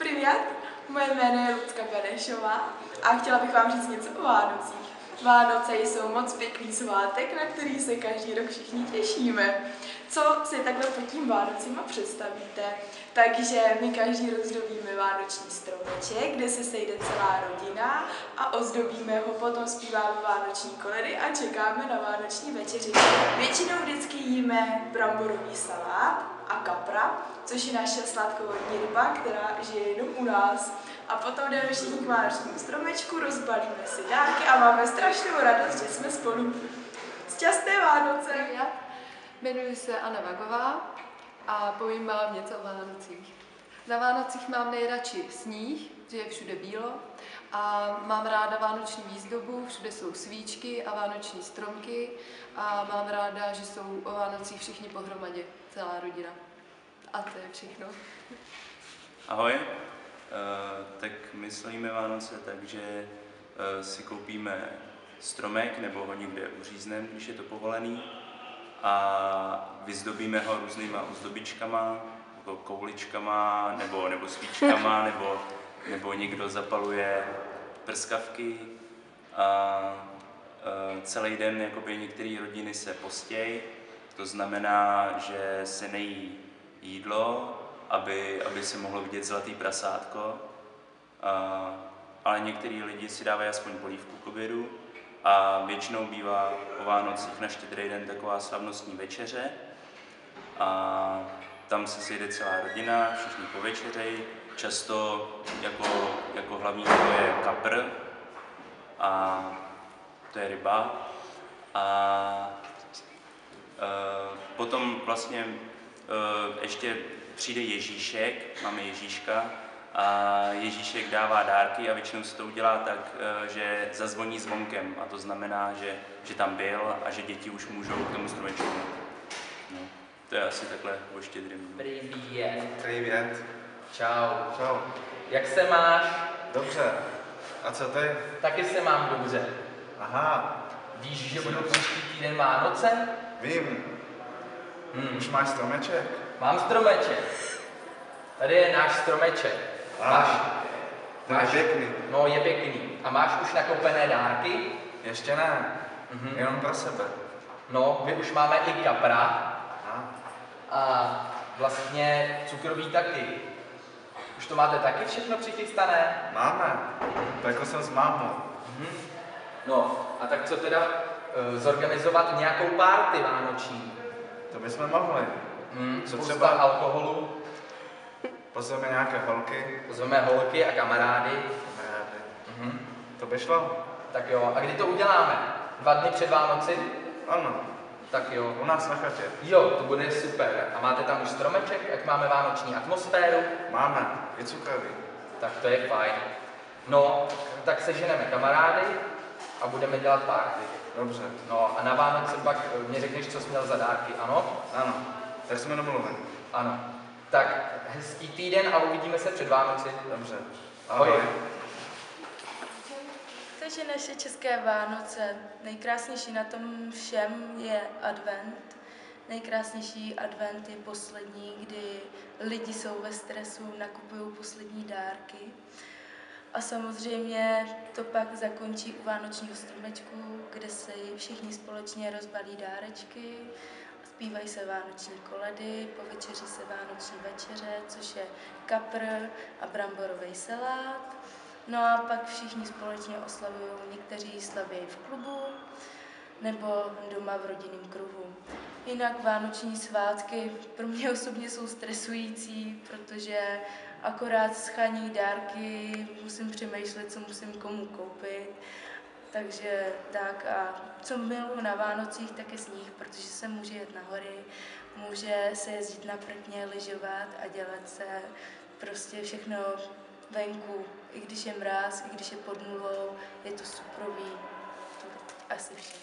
Privět, moje jméno je Lucka Benešová a chtěla bych vám říct něco o Vánocích. Vánoce jsou moc pěkný svátek, na který se každý rok všichni těšíme. Co si takhle pod tím Vánocima představíte? Takže my každý rok zdobíme vánoční stromeček, kde se sejde celá rodina a ozdobíme ho, potom zpíváme vánoční koledy a čekáme na vánoční večeři. Většinou vždycky jíme bramborový salát a kapra, což je naše sladkovodní ryba, která žije jenom u nás. A potom jdeme všichni k vánočnímu stromečku, rozbalíme si dárky a máme strašnou radost, že jsme spolu. Šťastné Vánoce! Jmenuji se Anna Vagová a povím vám něco o Vánocích. Na Vánocích mám nejradši sníh, že je všude bílo, a mám ráda vánoční výzdobu, všude jsou svíčky a vánoční stromky a mám ráda, že jsou o Vánocích všichni pohromadě, celá rodina. A to je všechno. Ahoj, tak my slavíme Vánoce tak, že si koupíme stromek nebo ho někde uřízneme, když je to povolený, a vyzdobíme ho různýma ozdobičkama, jako kouličkama nebo svíčkama, nebo někdo zapaluje prskavky a celý den jakoby některé rodiny se postějí, to znamená, že se nejí jídlo, aby se mohlo vidět zlatý prasátko, ale některý lidi si dávají aspoň polívku k obědu a většinou bývá o Vánocích na Štědrý den taková slavnostní večeře a tam se sejde celá rodina, všichni povečeřejí, často jako hlavní jídlo je kapr a to je ryba a potom vlastně ještě přijde Ježíšek, máme Ježíška a Ježíšek dává dárky a většinou se to udělá tak, že zazvoní zvonkem a to znamená, že tam byl a že děti už můžou k tomu stromečku. No, to je asi takhle o Štědrým. Privět. Privět. Čau. Čau. Jak se máš? Dobře. A co ty? Taky se mám dobře. Aha. Víš, že budou příští týden Vánoce? Vím. Už máš stromeček? Mám stromeček. Tady je náš stromeček. To je pěkný. No, je pěkný. A máš už nakoupené dárky? Ještě ne. Jenom pro sebe. No, my už máme i kapra. A vlastně cukroví taky. Už to máte taky všechno přichystané? Máme. Řekl jsem s mámou. No, a tak co teda zorganizovat nějakou párty vánoční? To bychom mohli. Co Spousta třeba? alkoholu, Pozveme nějaké holky. pozveme holky a kamarády. To by šlo? Tak jo, a kdy to uděláme? 2 dny před Vánoci? Ano. Tak jo. U nás na chatě. Jo, to bude super. A máte tam už stromeček, jak máme vánoční atmosféru? Máme. Je cukrový. Tak to je fajn. No, tak seženeme kamarády a budeme dělat párty. Dobře. No a na Vánoce pak mě řekneš, co jsi měl za dárky, ano? Ano. Tak jsme domluveni. Ano. Tak hezký týden a uvidíme se před Vánoci. Dobře. Ahoj. Takže naše české Vánoce, nejkrásnější na tom všem je advent. Nejkrásnější advent je poslední, kdy lidi jsou ve stresu, nakupují poslední dárky. A samozřejmě to pak zakončí u vánočního stromečku, kde se všichni společně rozbalí dárečky, zpívají se vánoční koledy, povečeří se vánoční večeře, což je kapr a bramborový salát. No a pak všichni společně oslavují, někteří slaví v klubu nebo doma v rodinném kruhu. Jinak vánoční svátky pro mě osobně jsou stresující, protože akorát schání dárky, musím přemýšlet, co musím komu koupit. Takže tak a co miluji na Vánocích, tak je sníh, protože se může jet na hory, může se jezdit na prkně, lyžovat a dělat se prostě všechno venku. I když je mráz, i když je pod nulou, je to suprový. To asi vše.